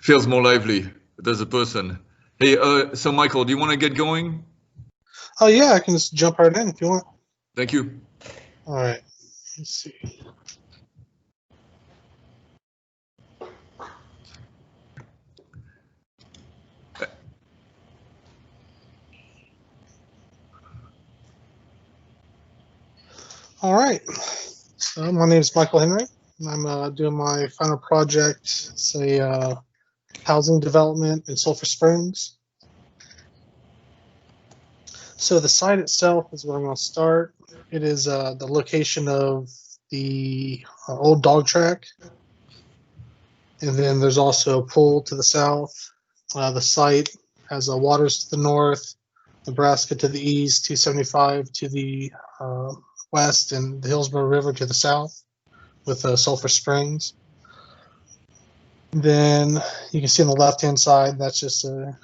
Feels more lively. There's a person. Hey, so Michael, do you want to get going? Oh yeah, I can just jump right in if you want. Thank you. All right, let's see. All right, so my name is Michael Henry. And I'm doing my final project. It's a housing development in Sulphur Springs. So the site itself is where I'm going to start. It is the location of the old dog track. And then there's also a pool to the south. The site has waters to the north, Nebraska to the east, 275 to the west, and the Hillsborough River to the south with Sulphur Springs. Then you can see on the left-hand side, that's just a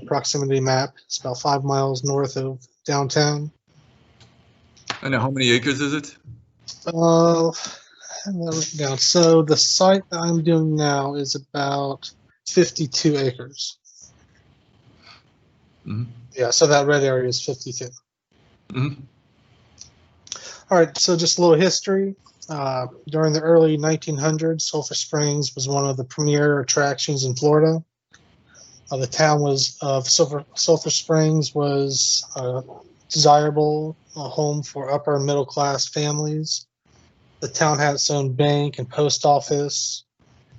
proximity map. It's about 5 miles north of downtown. And how many acres is it? Down. So the site that I'm doing now is about 52 acres. Mm-hmm. Yeah, so that red area is 52. Mm-hmm. All right, so just a little history. During the early 1900s, Sulphur Springs was one of the premier attractions in Florida. The town of Sulphur Springs was a desirable home for upper and middle class families. The town had its own bank and post office.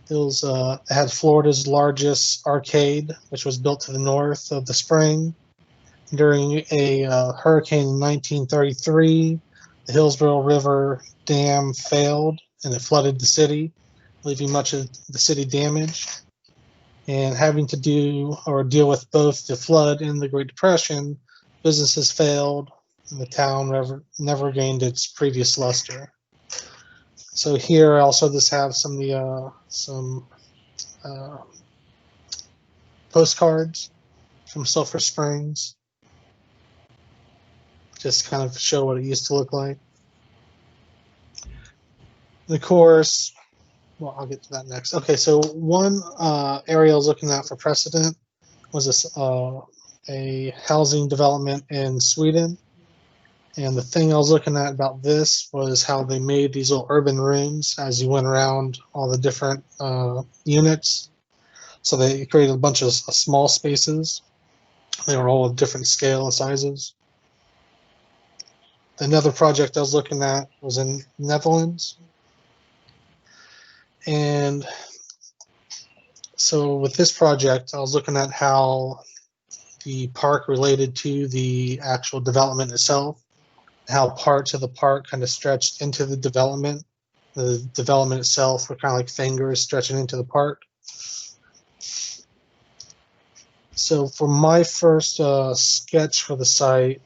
It had Florida's largest arcade, which was built to the north of the spring. During a hurricane in 1933, the Hillsborough River Dam failed and it flooded the city, leaving much of the city damaged. And having to deal with both the flood and the Great Depression, businesses failed and the town never gained its previous luster. So here I also just have some postcards from Sulphur Springs. Just kind of show what it used to look like. Of course, well, I'll get to that next. Okay, so one area I was looking at for precedent was a housing development in Sweden. And the thing I was looking at about this was how they made these little urban rooms as you went around all the different units. So they created a bunch of small spaces. They were all of different scale and sizes. Another project I was looking at was in Netherlands. And so with this project, I was looking at how the park related to the actual development itself, how parts of the park kind of stretched into the development. The development itself were kind of like fingers stretching into the park. So for my first sketch for the site,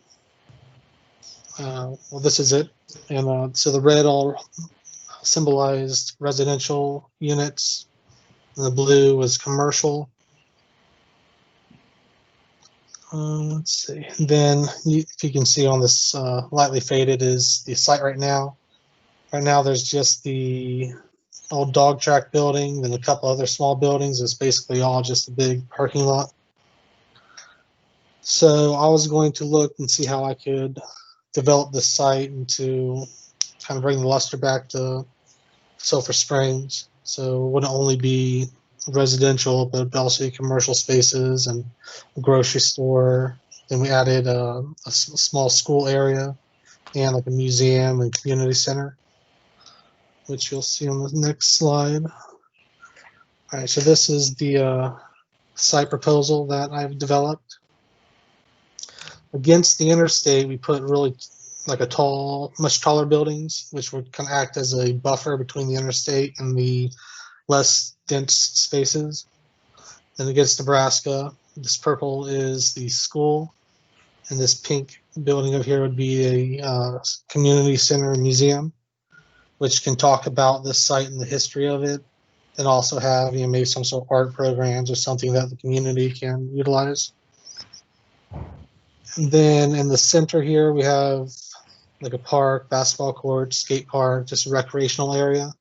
well, this is it. And so the red all symbolized residential units, and the blue was commercial. Let's see. Then if you can see on this lightly faded is the site right now. Right now there's just the old dog track building, then a couple other small buildings. It's basically all just a big parking lot. So I was going to look and see how I could develop this site and to kind of bring the luster back to Sulphur Springs. So it wouldn't only be residential, but also commercial spaces and a grocery store. Then we added a small school area and like a museum and community center, which you'll see on the next slide. All right, so this is the site proposal that I've developed. Against the interstate, we put really like much taller buildings, which would kind of act as a buffer between the interstate and the less dense spaces. Then against Nebraska, this purple is the school, and this pink building over here would be a community center and museum, which can talk about this site and the history of it, and also have maybe some sort of art programs or something that the community can utilize. And then in the center here, we have like a park, basketball court, skate park, just a recreational area.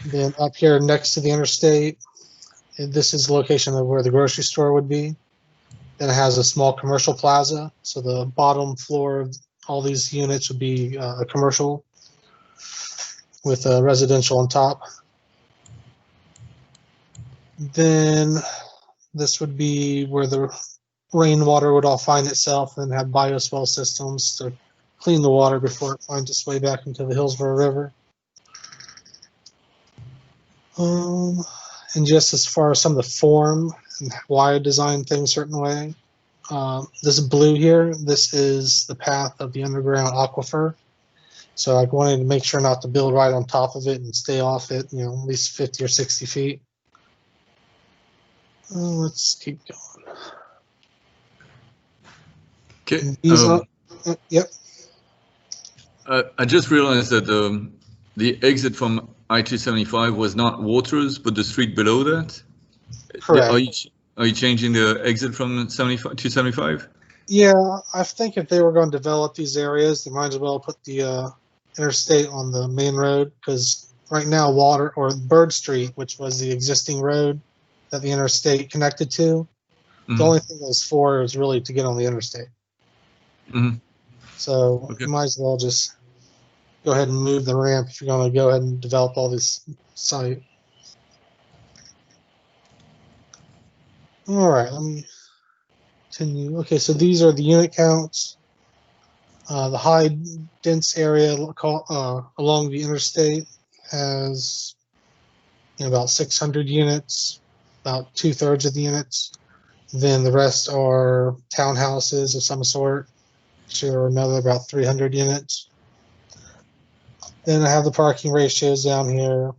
Then up here next to the interstate, this is the location of where the grocery store would be. Then it has a small commercial plaza. So the bottom floor of all these units would be a commercial with a residential on top. Then this would be where the rainwater would all find itself and have bioswale systems to clean the water before it finds its way back into the Hillsborough River. And just as far as some of the form and why I designed things a certain way, this blue here, this is the path of the underground aquifer. So I wanted to make sure not to build right on top of it and stay off it, at least 50 or 60 feet. Let's keep going. Okay. Yep. I just realized that the exit from I-275 was not Waters, but the street below that. Correct. Are you changing the exit from 275? Yeah, I think if they were going to develop these areas, they might as well put the interstate on the main road, because right now Bird Street, which was the existing road that the interstate connected to, the only thing it was for is really to get on the interstate. So you might as well just go ahead and move the ramp if you're going to go ahead and develop all this site. All right, let me continue. Okay, so these are the unit counts. The high dense area along the interstate has about 600 units, about 2/3 of the units. Then the rest are townhouses of some sort, which are another about 300 units. Then I have the parking ratios down here.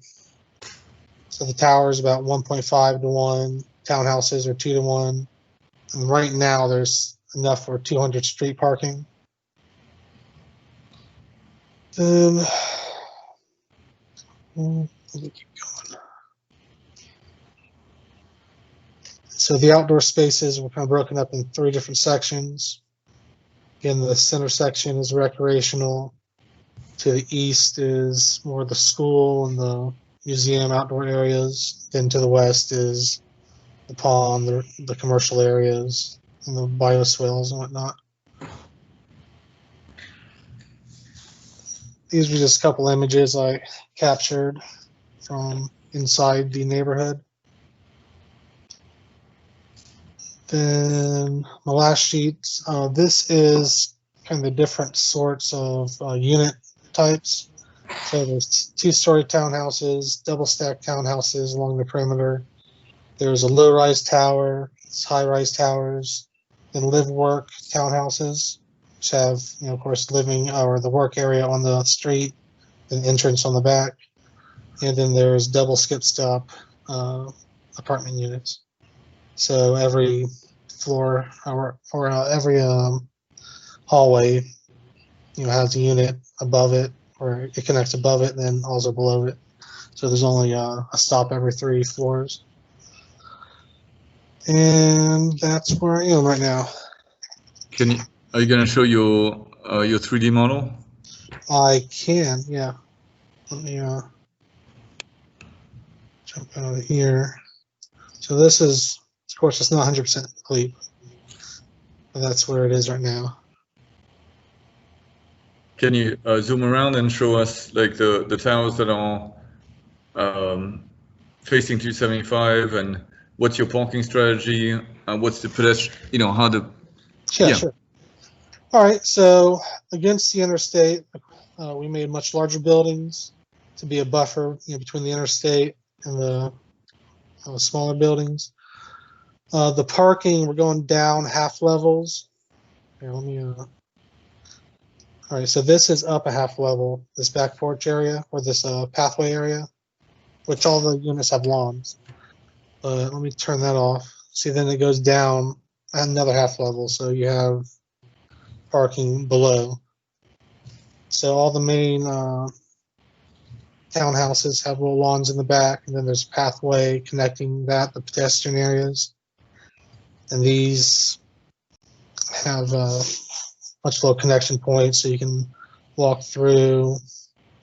So the tower is about 1.5 to 1. Townhouses are 2 to 1. And right now there's enough for 200 street parking. Then let me keep going. So the outdoor spaces were kind of broken up in 3 different sections. Again, the center section is recreational. To the east is more the school and the museum outdoor areas. Then to the west is the pond, the commercial areas, and the bioswales and whatnot. These were just a couple images I captured from inside the neighborhood. Then my last sheet, this is kind of the different sorts of unit types. So there's 2-story townhouses, double-stacked townhouses along the perimeter. There's a low-rise tower, high-rise towers, and live-work townhouses, which have, of course, living or the work area on the street, an entrance on the back. And then there's double skip-stop apartment units. So every floor or every hallway, has a unit above it, or it connects above it, and then also below it. So there's only a stop every 3 floors. And that's where I am right now. Are you going to show your 3D model? I can, yeah. Let me jump out of here. So this is, of course, it's not 100% complete, but that's where it is right now. Can you zoom around and show us like the towers that are facing 275, and what's your parking strategy? What's the pedestrian? How the Sure. All right. So against the interstate, we made much larger buildings to be a buffer, between the interstate and the smaller buildings. The parking, we're going down half levels. Here, let me. All right, so this is up a half level, this back porch area, or this pathway area, which all the units have lawns. Let me turn that off. See, then it goes down another half level, so you have parking below. So all the main townhouses have little lawns in the back, and then there's a pathway connecting the pedestrian areas. And these have much lower connection points, so you can walk through,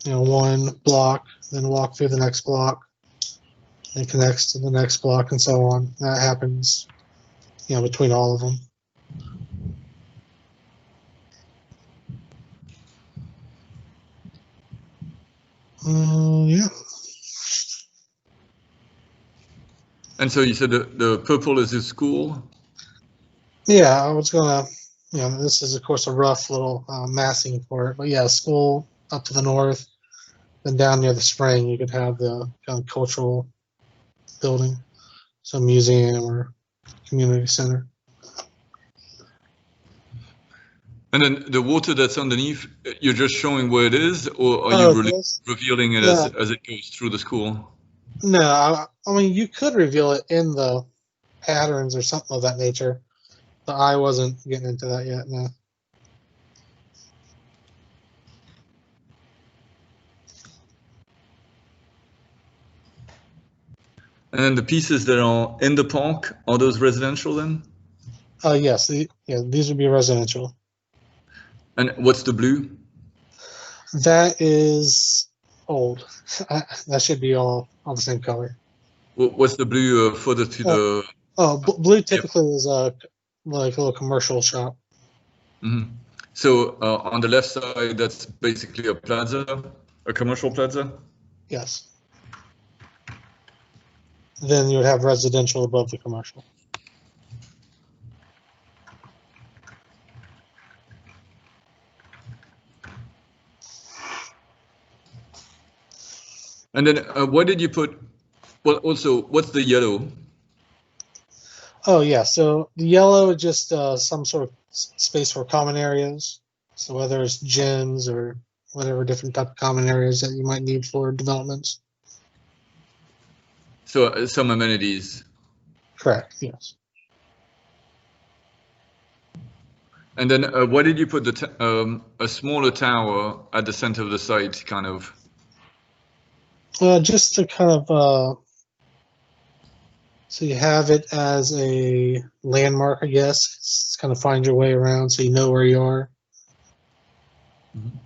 1 block then walk through the next block, and connects to the next block, and so on. That happens, between all of them. Yeah. And so you said the purple is a school? Yeah, I was gonna, this is of course a rough little massing for it, but yeah, school up to the north, then down near the spring you could have the kind of cultural building, some museum or community center. And then the water that's underneath, you're just showing where it is, or are you really revealing it as it goes through the school? No, I mean, you could reveal it in the patterns or something of that nature, but I wasn't getting into that yet, no. And then the pieces that are in the park, are those residential then? Yes, these would be residential. And what's the blue? That is old. That should be all the same color. What's the blue further to the? Oh, blue typically is like a little commercial shop. Mm-hmm. So on the left side, that's basically a plaza, a commercial plaza? Yes. Then you would have residential above the commercial. And then what did you put? Well, also, what's the yellow? Oh, yeah. So the yellow is just some sort of space for common areas. So whether it's gyms or whatever different type of common areas that you might need for developments. So some amenities. Correct. Yes. And then why did you put a smaller tower at the center of the site, kind of? Just to kind of so you have it as a landmark, I guess. It's kind of find your way around so you know where you are. Mm-hmm.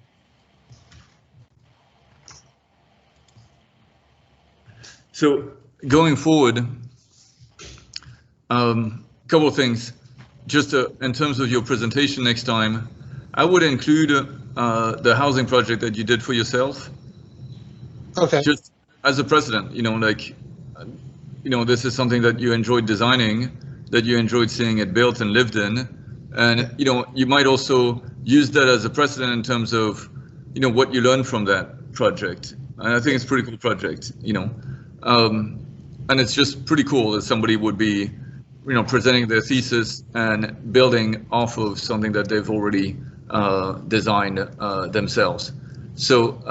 So going forward, couple of things. Just in terms of your presentation next time, I would include the housing project that you did for yourself. Okay. Just as a precedent, this is something that you enjoyed designing, that you enjoyed seeing it built and lived in, and you might also use that as a precedent in terms of what you learned from that project. And I think it's a pretty cool project, and it's just pretty cool that somebody would be presenting their thesis and building off of something that they've already designed themselves. So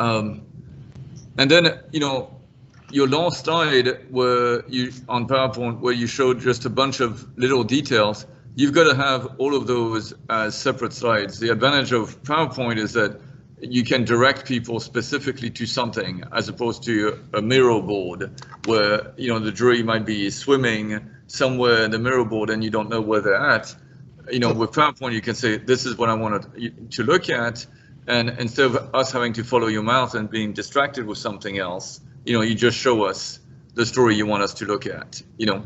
and then your last slide where you on PowerPoint where you showed just a bunch of little details, you've got to have all of those as separate slides. The advantage of PowerPoint is that you can direct people specifically to something as opposed to a mirror board where the jury might be swimming somewhere in the mirror board and you don't know where they're at. With PowerPoint you can say this is what I wanted to look at, and instead of us having to follow your mouth and being distracted with something else, you just show us the story you want us to look at. Yeah.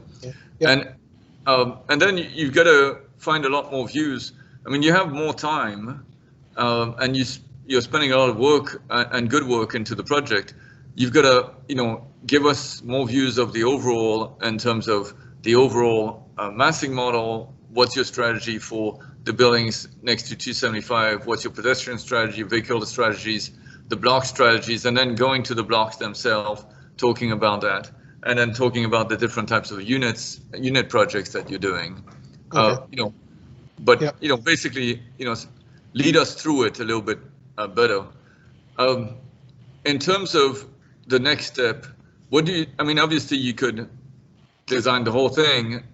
And then you've got to find a lot more views. I mean, you have more time, and you're spending a lot of work and good work into the project. You've got to give us more views of the overall in terms of the overall massing model. What's your strategy for the buildings next to 275? What's your pedestrian strategy, vehicular strategies, the block strategies, and then going to the blocks themselves, talking about that, and then talking about the different types of unit projects that you're doing. Okay. Basically, lead us through it a little bit better. In terms of the next step, obviously you could design the whole thing.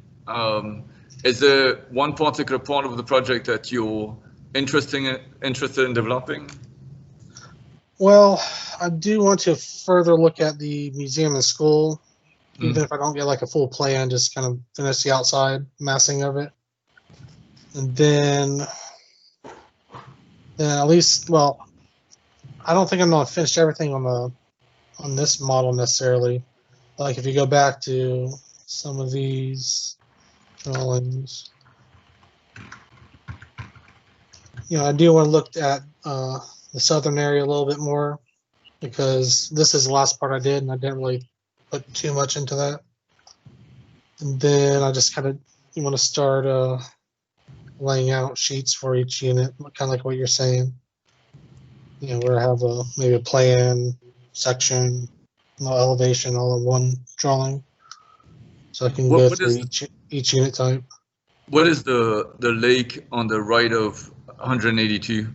Is there one particular part of the project that you're interested in developing? Well, I do want to further look at the museum and school, even if I don't get like a full plan, just kind of finish the outside massing of it. And then at least, well, I don't think I'm going to finish everything on on this model necessarily. Like if you go back to some of these drawings, I do want to look at the southern area a little bit more, because this is the last part I did and I didn't really put too much into that. And then I just kind of want to start laying out sheets for each unit, kind of like what you're saying. Where I have maybe a plan, section, elevation, all in one drawing, so I can go through each unit type. What is the lake on the right of 182?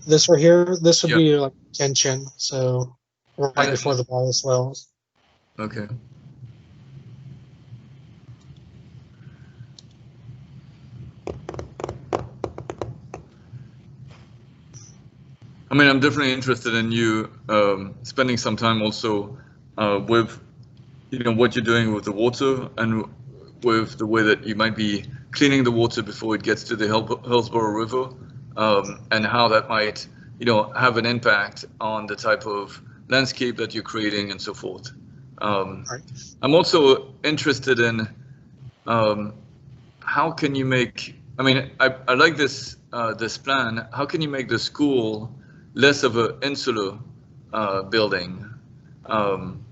This right here, this would be like tension, so right before the bias wells. Okay. I mean, I'm definitely interested in you spending some time also with, what you're doing with the water and with the way that you might be cleaning the water before it gets to the Hillsborough River, and how that might, have an impact on the type of landscape that you're creating and so forth. Right. I'm also interested in how can you make, I mean, I like this this plan. How can you make the school less of an insular building? And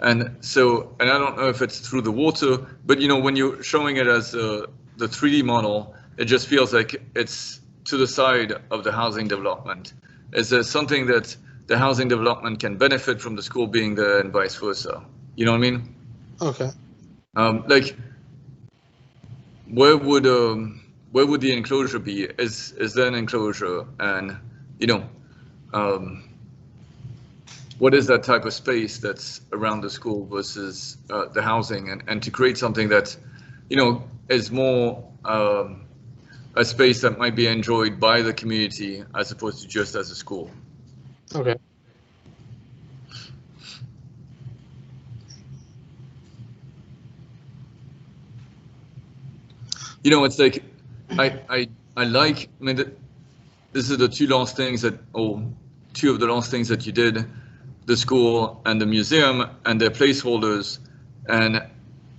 I don't know if it's through the water, but when you're showing it as the 3D model, it just feels like it's to the side of the housing development. Is there something that the housing development can benefit from the school being there and vice versa? You know what I mean? Okay. Like, where would the enclosure be? Is there an enclosure? And what is that type of space that's around the school versus the housing, and to create something that is more a space that might be enjoyed by the community as opposed to just as a school. Okay. It's like I like. I mean, this is the two of the last things that you did, the school and the museum, and their placeholders, and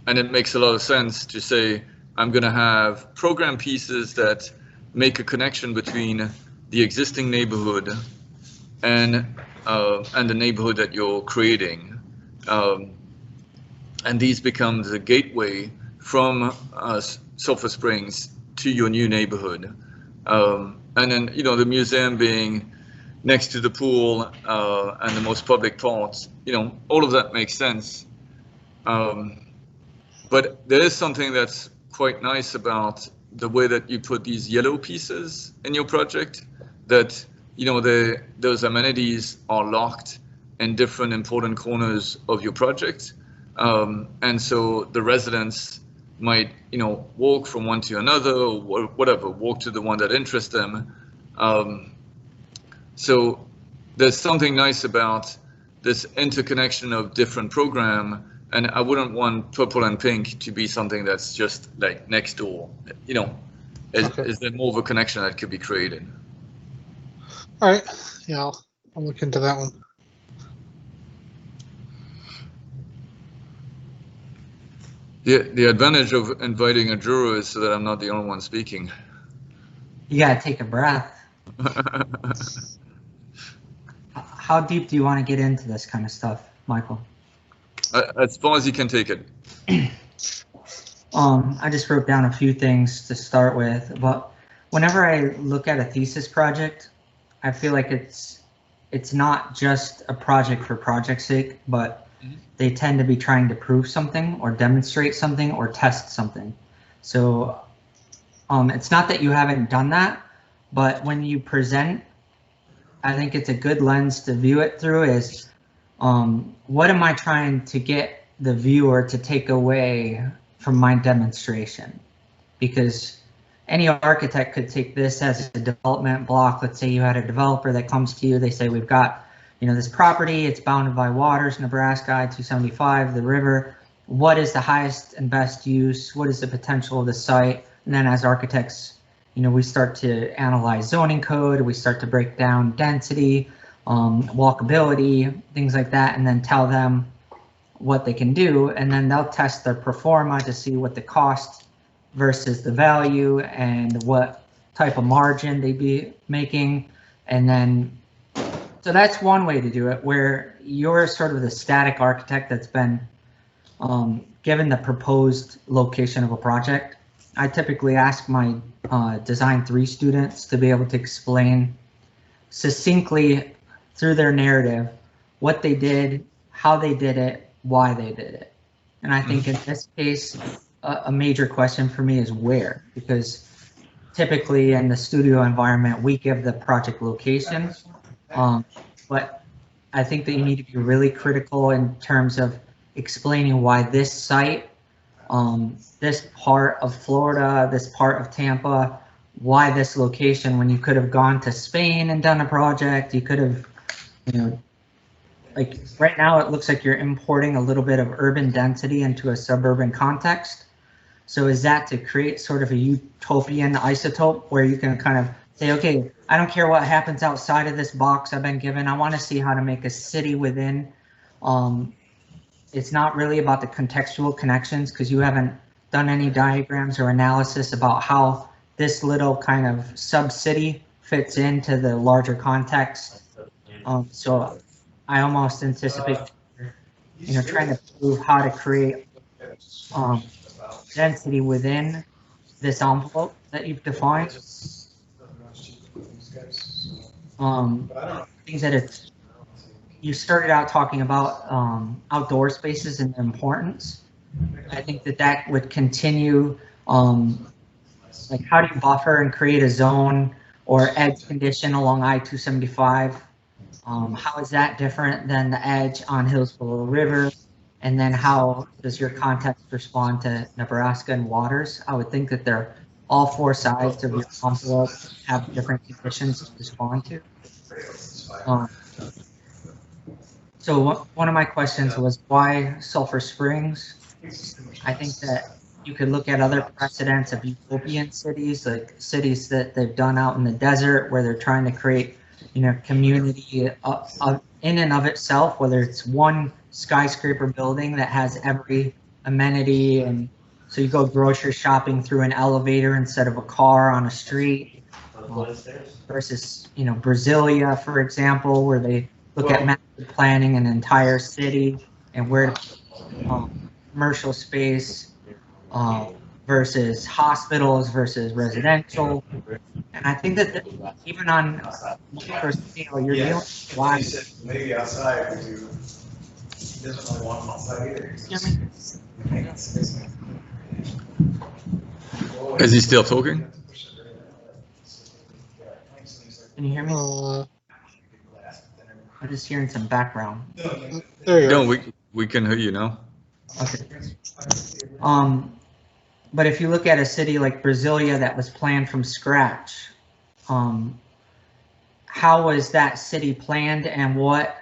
it makes a lot of sense to say I'm going to have program pieces that make a connection between the existing neighborhood and the neighborhood that you're creating, and these become the gateway from Sulphur Springs to your new neighborhood, and then the museum being next to the pool and the most public parts. All of that makes sense. But there is something that's quite nice about the way that you put these yellow pieces in your project, that those amenities are locked in different important corners of your project, and so the residents might walk from one to another, or whatever, walk to the one that interests them. So there's something nice about this interconnection of different program, and I wouldn't want purple and pink to be something that's just like next door. Is there more of a connection that could be created? All right. Yeah, I'll look into that one. The advantage of inviting a juror is so that I'm not the only one speaking. You gotta take a breath. How deep do you want to get into this kind of stuff, Michael? As far as you can take it. I just wrote down a few things to start with, but whenever I look at a thesis project, I feel like it's not just a project for project's sake, but they tend to be trying to prove something or demonstrate something or test something. So it's not that you haven't done that, but when you present, I think it's a good lens to view it through is what am I trying to get the viewer to take away from my demonstration? Because any architect could take this as a development block. Let's say you had a developer that comes to you, they say, we've got this property, it's bounded by waters, Nebraska, I-275, the river. What is the highest and best use? What is the potential of the site? And then as architects, we start to analyze zoning code, we start to break down density, walkability, things like that, and then tell them what they can do, and then they'll test their pro forma to see what the cost versus the value and what type of margin they'd be making. And then, so that's one way to do it, where you're sort of the static architect that's been given the proposed location of a project. I typically ask my Design 3 students to be able to explain succinctly through their narrative what they did, how they did it, why they did it. And I think in this case, a major question for me is where, because typically in the studio environment, we give the project location, but I think that you need to be really critical in terms of explaining why this site, this part of Florida, this part of Tampa, why this location, when you could have gone to Spain and done a project, you could have, you know, like right now it looks like you're importing a little bit of urban density into a suburban context. So is that to create sort of a utopian isotope where you can kind of say, okay, I don't care what happens outside of this box I've been given. I want to see how to make a city within. It's not really about the contextual connections because you haven't done any diagrams or analysis about how this little kind of sub-city fits into the larger context. So I almost anticipate, you know, trying to prove how to create density within this envelope that you've defined. Things that it's, you started out talking about outdoor spaces and their importance. I think that that would continue, like how do you buffer and create a zone or edge condition along I-275? How is that different than the edge on Hillsborough River? And then how does your context respond to Nebraska and waters? I would think that they're all four sides of your envelope have different conditions to respond to. So one of my questions was why Sulphur Springs? I think that you could look at other precedents of utopian cities, like cities that they've done out in the desert where they're trying to create, you know, community in and of itself, whether it's one skyscraper building that has every amenity, and so you go grocery shopping through an elevator instead of a car on a street, versus, you know, Brasilia, for example, where they look at master planning an entire city and where commercial space versus hospitals versus residential. And I think that even on micro scale, you're dealing with lots. Maybe outside we do. He doesn't really want them outside either. Is he still talking? Can you hear me? I'm just hearing some background. There you No, go. we can hear you now. Okay. But if you look at a city like Brasilia that was planned from scratch, how was that city planned, and what,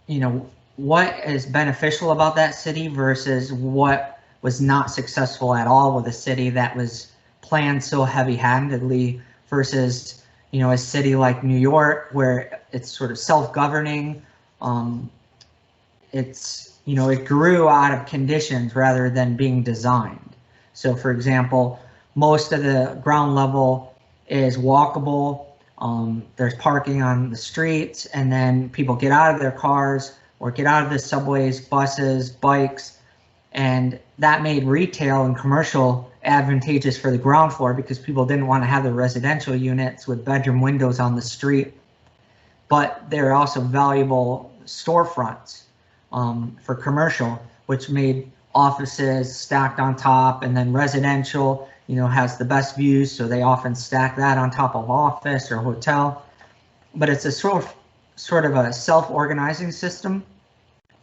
you know, what is beneficial about that city versus what was not successful at all with a city that was planned so heavy-handedly versus, you know, a city like New York where it's sort of self-governing. It's, you know, it grew out of conditions rather than being designed. So for example, most of the ground level is walkable. There's parking on the streets, and then people get out of their cars or get out of the subways, buses, bikes, and that made retail and commercial advantageous for the ground floor because people didn't want to have the residential units with bedroom windows on the street. But they're also valuable storefronts for commercial, which made offices stacked on top, and then residential, you know, has the best views, so they often stack that on top of office or hotel. But it's a sort of a self-organizing system.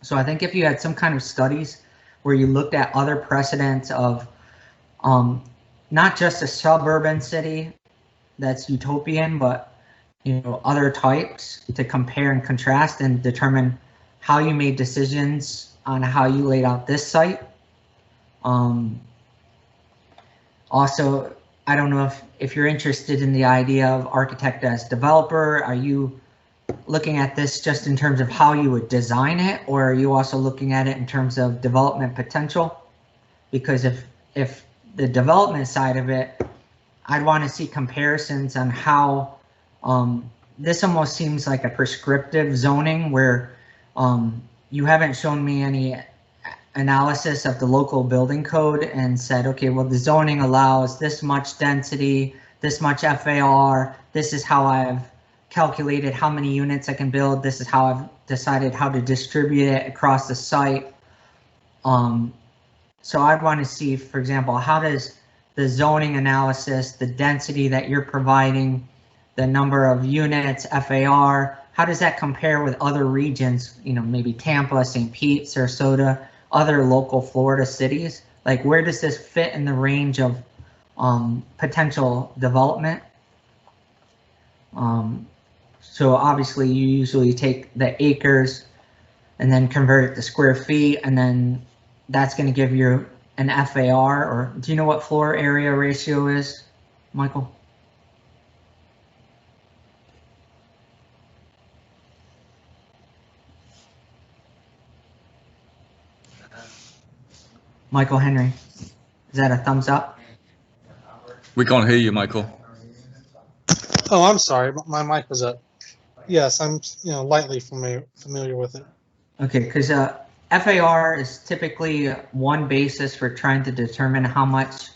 So I think if you had some kind of studies where you looked at other precedents of not just a suburban city that's utopian, but, you know, other types to compare and contrast and determine how you made decisions on how you laid out this site. Also, I don't know if you're interested in the idea of architect as developer. Are you looking at this just in terms of how you would design it, or are you also looking at it in terms of development potential? Because if the development side of it, I'd want to see comparisons on how this almost seems like a prescriptive zoning where you haven't shown me any analysis of the local building code and said, okay, well, the zoning allows this much density, this much FAR, this is how I've calculated how many units I can build, this is how I've decided how to distribute it across the site. So I'd want to see, for example, how does the zoning analysis, the density that you're providing, the number of units, FAR, how does that compare with other regions, you know, maybe Tampa, St. Pete, Sarasota, other local Florida cities? Like, where does this fit in the range of potential development? So obviously you usually take the acres and then convert it to square feet, and then that's going to give you an FAR, or do you know what floor area ratio is, Michael? Michael Henry, is that a thumbs up? We can't hear you, Michael. Oh, I'm sorry, my mic was up. Yes, I'm lightly familiar with it. Okay, because FAR is typically one basis for trying to determine how much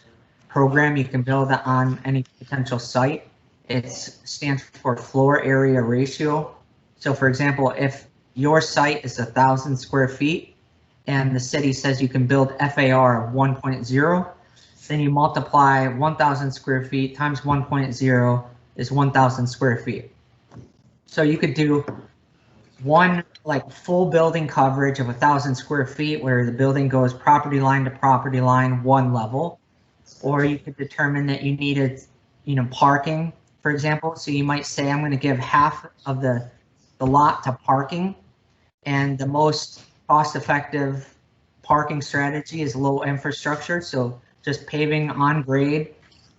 program you can build on any potential site. It stands for floor area ratio. So for example, if your site is 1,000 square feet and the city says you can build FAR of 1.0, then you multiply 1,000 square feet times 1.0 is 1,000 square feet. So you could do one like full building coverage of 1,000 square feet where the building goes property line to property line, one level, or you could determine that you needed, parking, for example. So you might say, I'm going to give half of the lot to parking, and the most cost-effective parking strategy is low infrastructure. So just paving on grade,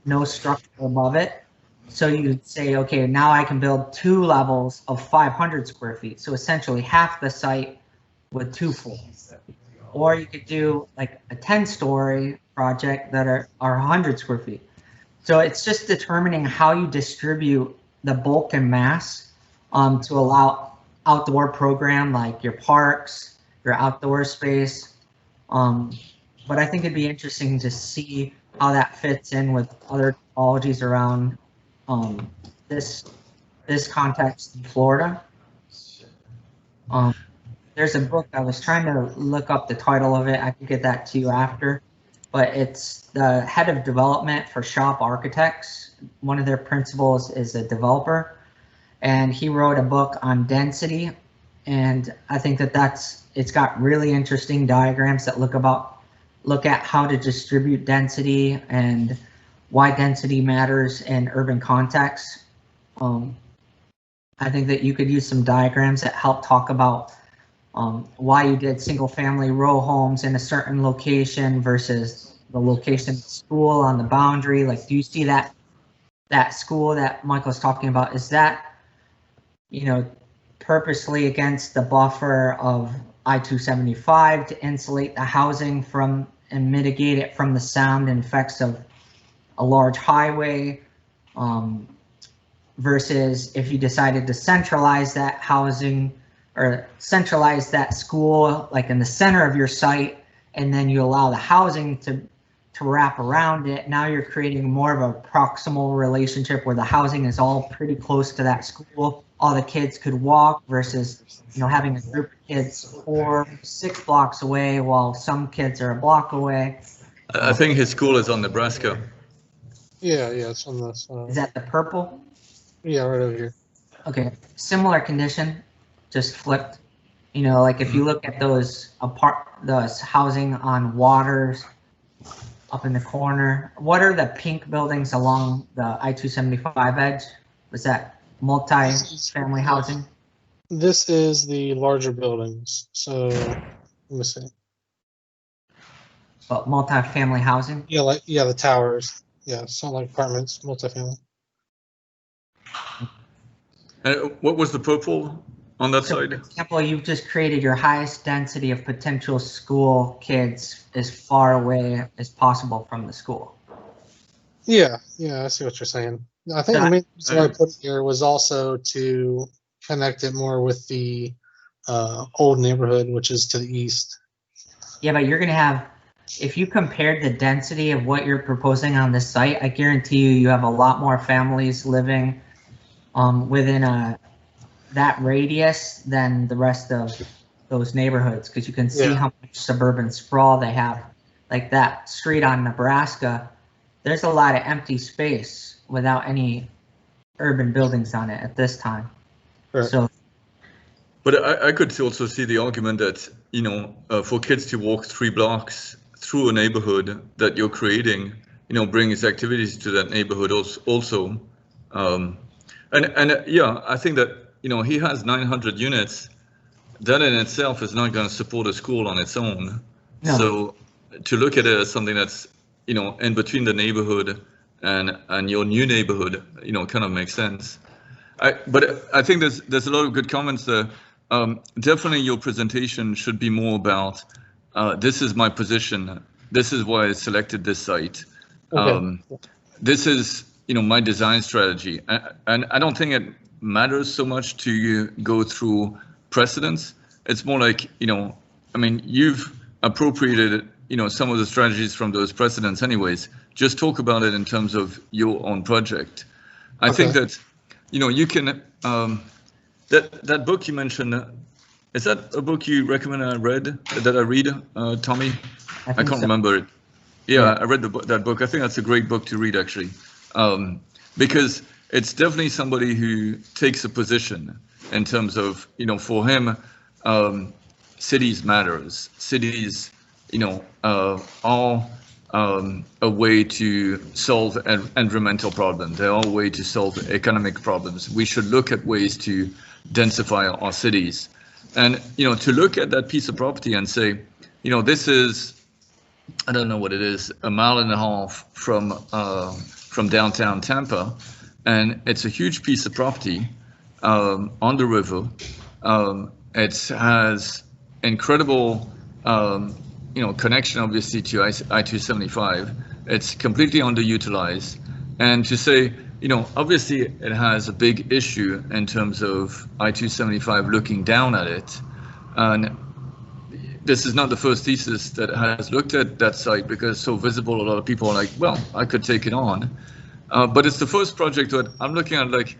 no structure above it. So you say, okay, now I can build 2 levels of 500 square feet. So essentially half the site with 2 floors. Or you could do like a 10-story project that are 100 square feet. So it's just determining how you distribute the bulk and mass to allow outdoor program like your parks, your outdoor space. But I think it'd be interesting to see how that fits in with other topologies around this context in Florida. There's a book, I was trying to look up the title of it, I can get that to you after, but it's the head of development for Shop Architects. One of their principals is a developer, and he wrote a book on density, and I think it's got really interesting diagrams that look at how to distribute density and why density matters in urban contexts. I think that you could use some diagrams that help talk about why you did single family row homes in a certain location versus the location of the school on the boundary. Like, do you see that school that Michael's talking about? Is that, purposely against the buffer of I-275 to insulate the housing from and mitigate it from the sound and effects of a large highway, versus if you decided to centralize that housing or centralize that school like in the center of your site, and then you allow the housing to wrap around it. Now you're creating more of a proximal relationship where the housing is all pretty close to that school. All the kids could walk versus, having a group of kids 4, 6 blocks away while some kids are a block away. I think his school is on Nebraska. Yeah, it's on this. Is that the purple? Yeah, right over here. Okay, similar condition, just flipped. Like if you look at those housing on Waters up in the corner, what are the pink buildings along the I-275 edge? Was that multi-family housing? This is the larger buildings. So let me see. But multi-family housing? Yeah, the towers. Yeah, it's not like apartments, multifamily. What was the purple on that So, side? for example, you've just created your highest density of potential school kids as far away as possible from the school. Yeah, I see what you're saying. I think the main reason why I put it here was also to connect it more with the old neighborhood, which is to the east. Yeah, but you're going to have, if you compared the density of what you're proposing on this site, I guarantee you have a lot more families living within that radius than the rest of those neighborhoods, because you can see how much suburban sprawl they have. Like that street on Nebraska, there's a lot of empty space without any urban buildings on it at this time. Right. So, but I could also see the argument that, you know, for kids to walk 3 blocks through a neighborhood that you're creating, you know, brings activities to that neighborhood also. And yeah, I think that, you know, he has 900 units. That in itself is not going to support a school on its own. No. So to look at it as something that's, you know, in between the neighborhood and your new neighborhood, you know, kind of makes sense. But I think there's a lot of good comments there. Definitely your presentation should be more about, this is my position. This is why I selected this site. Okay. This is, you know, my design strategy. And I don't think it matters so much to go through precedents. It's more like, you know, I mean, you've appropriated, you know, some of the strategies from those precedents anyways. Just talk about it in terms of your own project. I think that, you know, you can, that book you mentioned, is that a book you recommend I read, Tommy? I can't remember it. Yeah, I read that book. I think that's a great book to read, actually, because it's definitely somebody who takes a position in terms of, you know, for him, cities matters. Cities, you know, are a way to solve environmental problems. They are a way to solve economic problems. We should look at ways to densify our cities. And, you know, to look at that piece of property and say, you know, this is, I don't know what it is, 1.5 miles from downtown Tampa, and it's a huge piece of property on the river. It has incredible, you know, connection obviously to I-275. It's completely underutilized, and to say, you know, obviously it has a big issue in terms of I-275 looking down at it, and this is not the first thesis that has looked at that site because it's so visible. A lot of people are like, well, I could take it on. But it's the first project that I'm looking at like,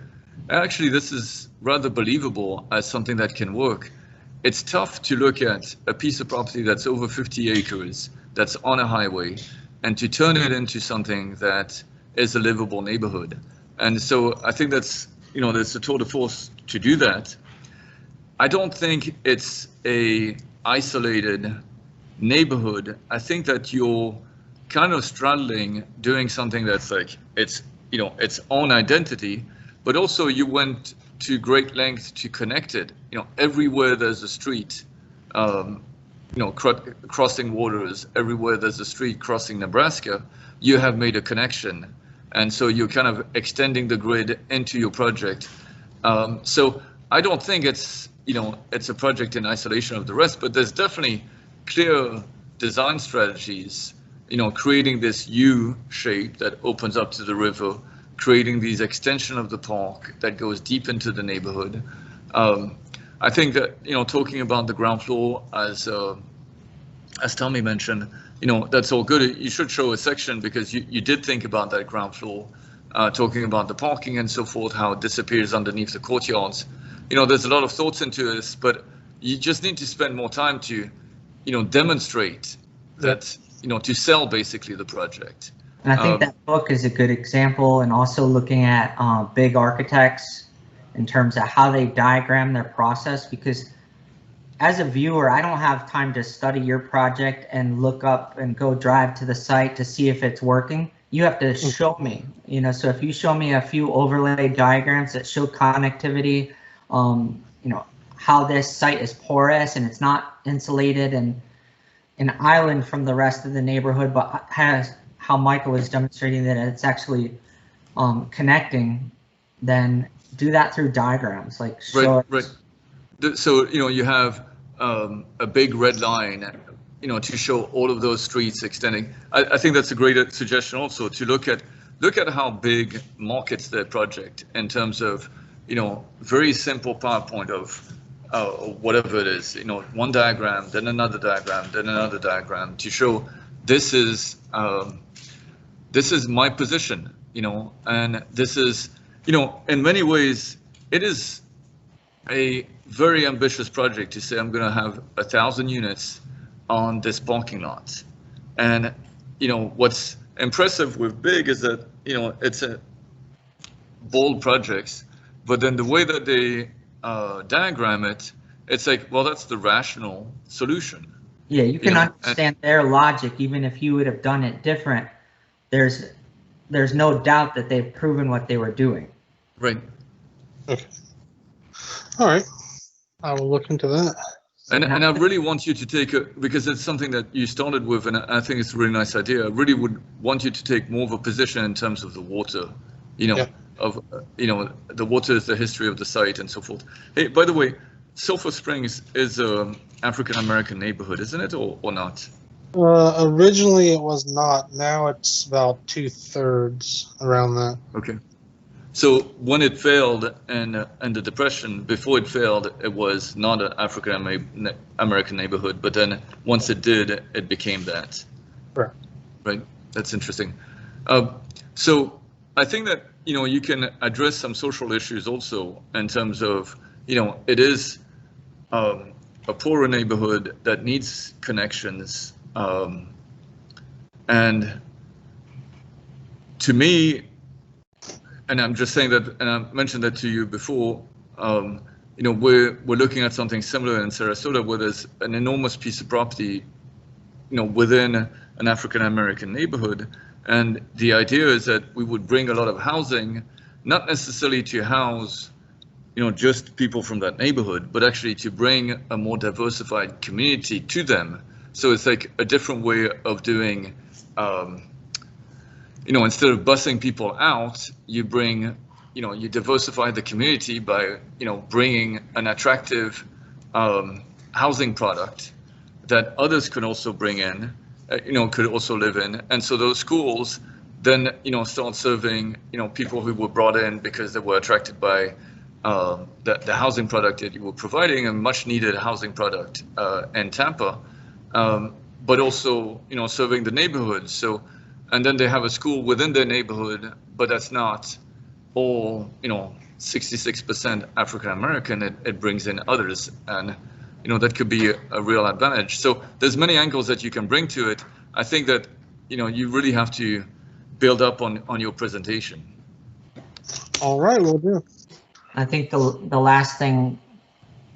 actually, this is rather believable as something that can work. It's tough to look at a piece of property that's over 50 acres, that's on a highway, and to turn it into something that is a livable neighborhood. And so I think that's, you know, there's a tour de force to do that. I don't think it's a isolated neighborhood. I think that you're kind of straddling doing something that's like, it's, you know, its own identity, but also you went to great lengths to connect it. You know, everywhere there's a street, you know, crossing waters, everywhere there's a street crossing Nebraska, you have made a connection. And so you're kind of extending the grid into your project. So I don't think it's, you know, it's a project in isolation of the rest, but there's definitely clear design strategies, you know, creating this U shape that opens up to the river, creating these extension of the park that goes deep into the neighborhood. I think that, you know, talking about the ground floor, as Tommy mentioned, you know, that's all good. You should show a section because you did think about that ground floor, talking about the parking and so forth, how it disappears underneath the courtyards. You know, there's a lot of thoughts into this, but you just need to spend more time to, you know, demonstrate that, you know, to sell basically the project. And I think that book is a good example, and also looking at big architects in terms of how they diagram their process, because as a viewer, I don't have time to study your project and look up and go drive to the site to see if it's working. You have to show me, you know, so if you show me a few overlay diagrams that show connectivity, you know, how this site is porous and it's not insulated and an island from the rest of the neighborhood, but has how Michael was demonstrating that it's actually connecting, then do that through diagrams, like show right. So, you have a big red line, to show all of those streets extending. I think that's a great suggestion also, to look at how big markets their project in terms of, very simple PowerPoint of whatever it is, one diagram, then another diagram, then another diagram, to show this is my position, and this is, in many ways, it is a very ambitious project to say I'm going to have 1,000 units on this parking lot. And, what's impressive with big is that, it's a bold projects, but then the way that they diagram it, it's like, well, that's the rational solution. Yeah, you can understand their logic, even if you would have done it different. There's no doubt that they've proven what they were doing. Right. Okay. All right. I will look into that. And I really want you to take because it's something that you started with, and I think it's a really nice idea. I really would want you to take more of a position in terms of the water, of, the water is the history of the site and so forth. Hey, by the way, Sulphur Springs is an African-American neighborhood, isn't it, or not? Originally it was not. Now it's about 2/3 around that. Okay. So when it failed and the Depression, before it failed, it was not an African-American neighborhood, but then once it did, it became that. Right. Right. That's interesting. So I think that, you can address some social issues also in terms of, it is a poorer neighborhood that needs connections. And to me, and I'm just saying that, and I mentioned that to you before, we're looking at something similar in Sarasota, where there's an enormous piece of property, within an African-American neighborhood. And the idea is that we would bring a lot of housing, not necessarily to house, just people from that neighborhood, but actually to bring a more diversified community to them. So it's like a different way of doing, instead of busing people out, you bring, you diversify the community by, bringing an attractive housing product that others could also bring in, could also live in. And so those schools then, start serving, people who were brought in because they were attracted by the housing product that you were providing, a much needed housing product in Tampa, but also, serving the neighborhood. So, and then they have a school within their neighborhood, but that's not all, 66% African-American. It brings in others, and, that could be a real advantage. So there's many angles that you can bring to it. I think that, you really have to build up on your presentation. All right, we'll do. I think the last thing,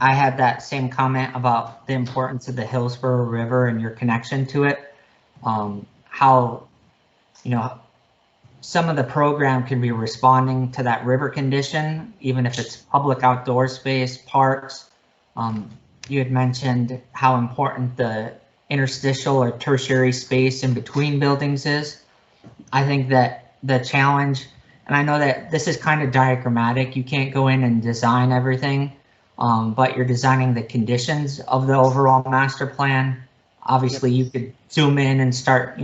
I had that same comment about the importance of the Hillsborough River and your connection to it. How, some of the program can be responding to that river condition, even if it's public outdoor space, parks. You had mentioned how important the interstitial or tertiary space in between buildings is. I think that the challenge, and I know that this is kind of diagrammatic, you can't go in and design everything, but you're designing the conditions of the overall master plan. Obviously, you could zoom in and start,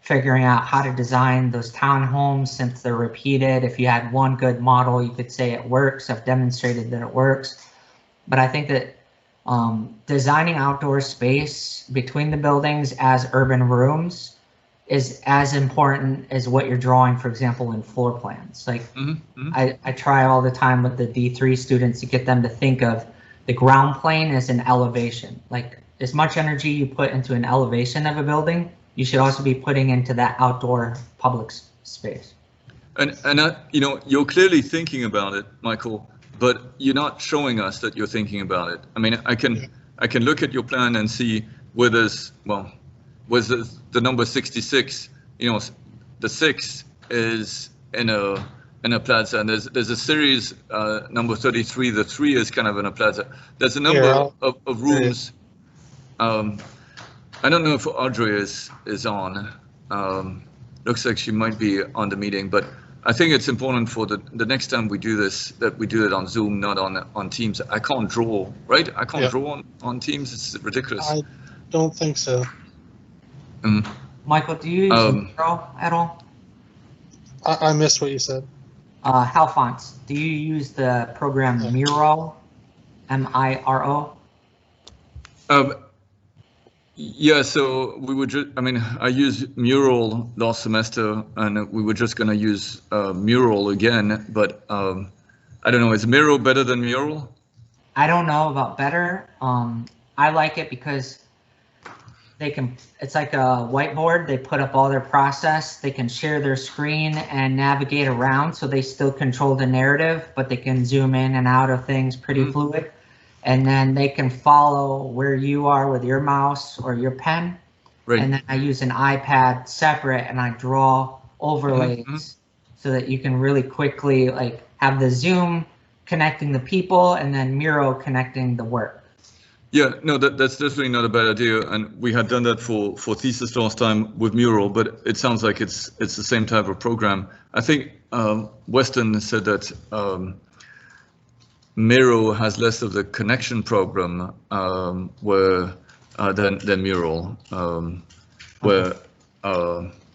figuring out how to design those townhomes since they're repeated. If you had one good model, you could say it works. I've demonstrated that it works. But I think that designing outdoor space between the buildings as urban rooms is as important as what you're drawing, for example, in floor plans. Like I try all the time with the D3 students to get them to think of the ground plane as an elevation. Like as much energy you put into an elevation of a building, you should also be putting into that outdoor public space. And you're clearly thinking about it, Michael, but you're not showing us that you're thinking about it. I mean, I can look at your plan and see where there's, was the number 66, the 6 is in a plaza, and there's a series, number 33, the 3 is kind of in a plaza. There's a number of rooms. I don't know if Audrey is on. Looks like she might be on the meeting, but I think it's important for the next time we do this, that we do it on Zoom, not on Teams. I can't draw, right? I can't draw on Teams. It's ridiculous. I don't think so. Michael, do you use Miro at all? I missed what you said. Halfonts, do you use the program Miro? M-I-R-O? Yeah, so we would just, I mean, I used Mural last semester, and we were just going to use Mural again, but I don't know, is Miro better than Mural? I don't know about better. I like it because they can, it's like a whiteboard. They put up all their process. They can share their screen and navigate around, so they still control the narrative, but they can zoom in and out of things pretty fluid. And then they can follow where you are with your mouse or your pen. Right. And then I use an iPad separate, and I draw overlays so that you can really quickly like have the zoom connecting the people and then Miro connecting the work. Yeah, no, that's definitely not a bad idea, and we had done that for thesis last time with Mural, but it sounds like it's the same type of program. I think Weston said that Miro has less of the connection program than Mural,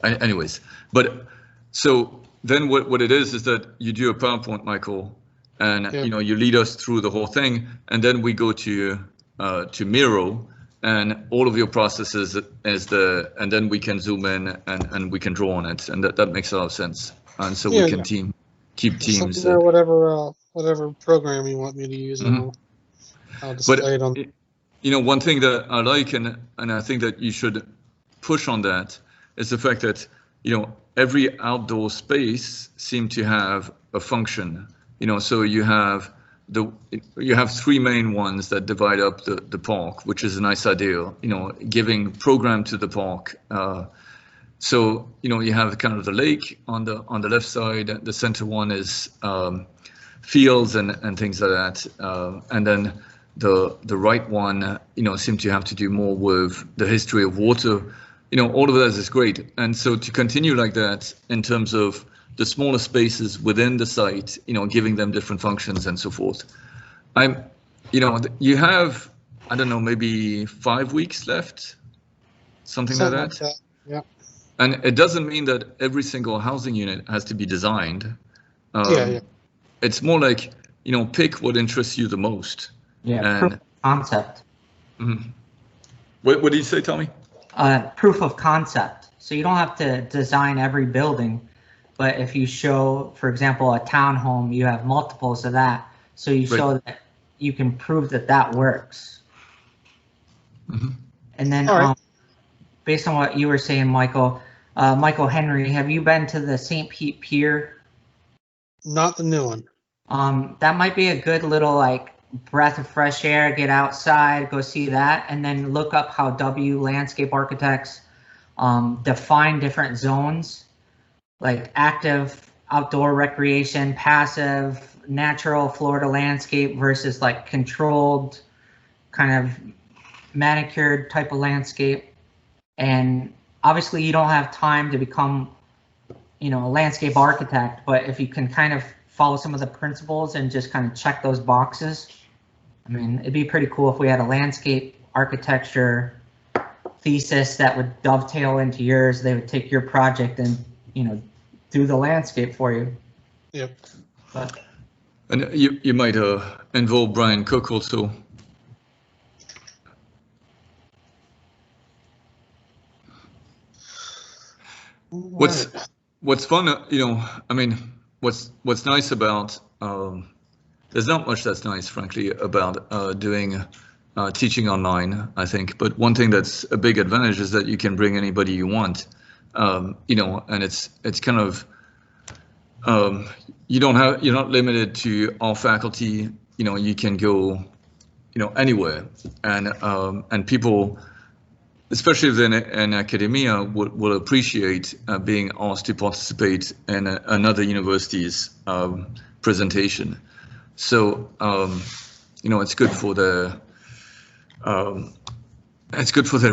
anyways. But so then what it is that you do a PowerPoint, Michael, and you know, you lead us through the whole thing, and then we go to Miro, and all of your processes and then we can zoom in and we can draw on it, and that makes a lot of sense. And so we can keep teams. Whatever program you want me to use, I'll display it on. You know, one thing that I like, and I think that you should push on that, is the fact that, you know, every outdoor space seems to have a function. You know, so you have three main ones that divide up the park, which is a nice idea. You know, giving program to the park. So you know, you have kind of the lake on the left side. The center one is fields and things like that, and then the right one, you know, seems to have to do more with the history of water. You know, all of that is great, and so to continue like that in terms of the smaller spaces within the site, you know, giving them different functions and so forth. You know, you have, I don't know, maybe 5 weeks left, something like that. Yeah. And it doesn't mean that every single housing unit has to be designed. It's more like, you know, pick what interests you the most. Yeah, and proof of concept. What did you say, Tommy? Proof of concept. So you don't have to design every building, but if you show, for example, a townhome, you have multiples of that. So you show that you can prove that works. And then based on what you were saying, Michael Henry, have you been to the St. Pete Pier? Not the new one. That might be a good little like breath of fresh air, get outside, go see that, and then look up how landscape architects define different zones, like active outdoor recreation, passive, natural Florida landscape versus like controlled kind of manicured type of landscape. And obviously you don't have time to become, you know, a landscape architect, but if you can kind of follow some of the principles and just kind of check those boxes, I mean, it'd be pretty cool if we had a landscape architecture thesis that would dovetail into yours. They would take your project and, you know, do the landscape for you. Yep. And you might involve Brian Cook also. What's fun, you know, I mean, what's nice about, there's not much that's nice, frankly, about doing teaching online, I think. But one thing that's a big advantage is that you can bring anybody you want, you know, and it's kind of, you're not limited to our faculty, you know, you can go, you know, anywhere, and people, especially in academia, will appreciate being asked to participate in another university's presentation. So, you know, it's good for their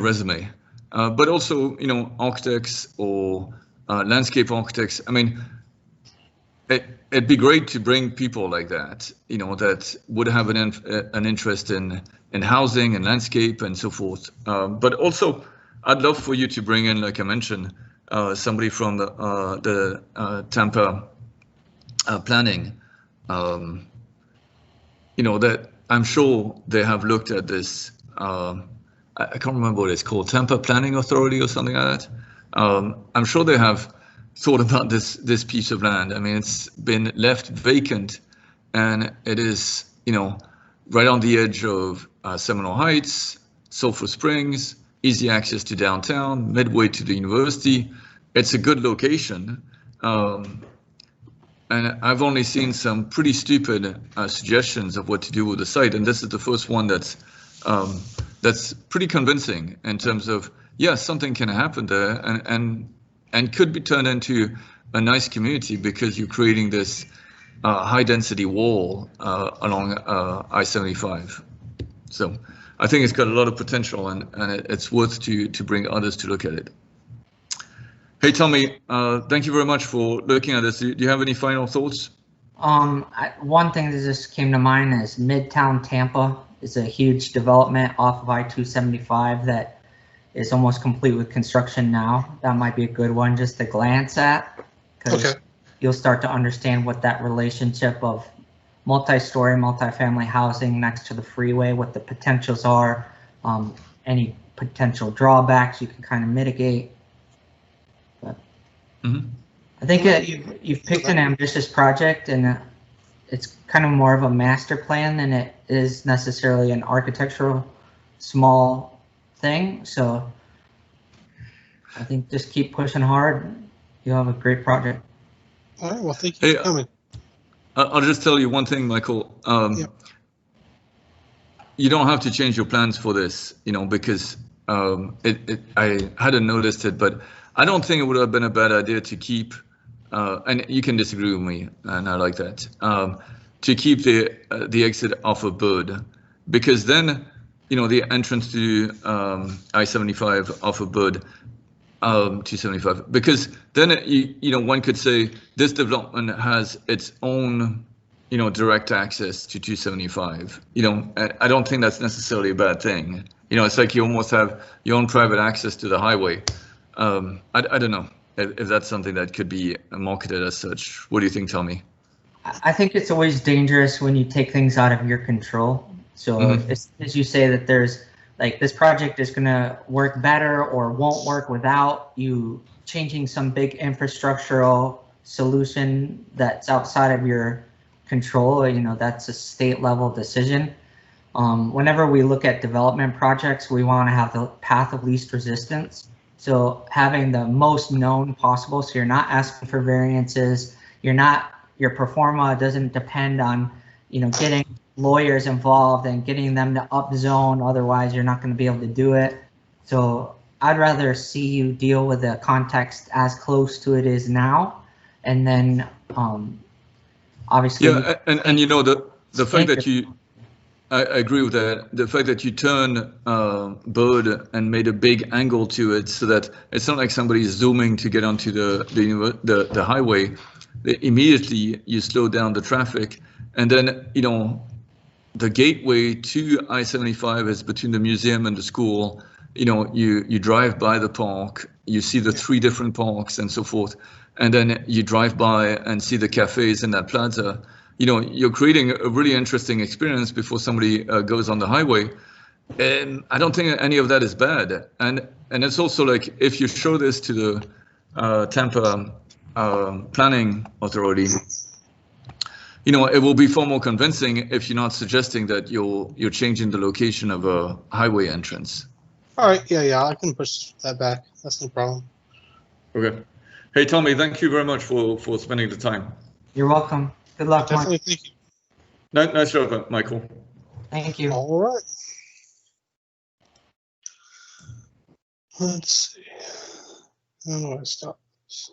resume. But also, you know, architects or landscape architects. I mean, it'd be great to bring people like that, that would have an interest in housing and landscape and so forth. But also, I'd love for you to bring in, like I mentioned, somebody from the Tampa planning. That I'm sure they have looked at this. I can't remember what it's called, Tampa Planning Authority or something like that. I'm sure they have thought about this piece of land. I mean, it's been left vacant, and it is, right on the edge of Seminole Heights, Sulphur Springs, easy access to downtown, midway to the university. It's a good location. And I've only seen some pretty stupid suggestions of what to do with the site, and this is the first one that's pretty convincing in terms of, yes, something can happen there, and could be turned into a nice community because you're creating this high-density wall along I-75. So I think it's got a lot of potential, and it's worth to bring others to look at it. Hey, Tommy, thank you very much for looking at this. Do you have any final thoughts? One thing that just came to mind is Midtown Tampa is a huge development off of I-275 that is almost complete with construction now. That might be a good one just to glance at, because you'll start to understand what that relationship of multi-story, multi-family housing next to the freeway, what the potentials are, any potential drawbacks you can kind of mitigate. I think that you've picked an ambitious project, and it's kind of more of a master plan than it is necessarily an architectural small thing. So I think just keep pushing hard. You'll have a great project. All right. Well, thank you for coming. I'll just tell you one thing, Michael. You don't have to change your plans for this, because I hadn't noticed it, but I don't think it would have been a bad idea to keep, and you can disagree with me, and I like that, to keep the exit off of Bird, because then, the entrance to I-75 off of Bird, 275, because then, one could say this development has its own, direct access to 275. I don't think that's necessarily a bad thing. It's like you almost have your own private access to the highway. I don't know if that's something that could be marketed as such. What do you think, Tommy? I think it's always dangerous when you take things out of your control. So as you say that there's like this project is going to work better or won't work without you changing some big infrastructural solution that's outside of your control, that's a state level decision. Whenever we look at development projects, we want to have the path of least resistance. So having the most known possible, so you're not asking for variances, your pro forma doesn't depend on, getting lawyers involved and getting them to upzone, otherwise you're not going to be able to do it. So I'd rather see you deal with the context as close to it is now, and then obviously. Yeah, and the fact that you. I agree with that. The fact that you turn Bird and made a big angle to it, so that it's not like somebody's zooming to get onto the highway. Immediately you slow down the traffic, and then the gateway to I-75 is between the museum and the school. You drive by the park, you see the 3 different parks and so forth, and then you drive by and see the cafes in that plaza. You're creating a really interesting experience before somebody goes on the highway. And I don't think any of that is bad. And it's also like, if you show this to the Tampa Planning Authority, it will be far more convincing if you're not suggesting that you're changing the location of a highway entrance. All right. Yeah, I can push that back. That's no problem. Okay. Hey, Tommy, thank you very much for spending the time. You're welcome. Good luck, Mike. Definitely, thank you. Nice job, Michael. Thank you. All right. Let's see. How do I stop this?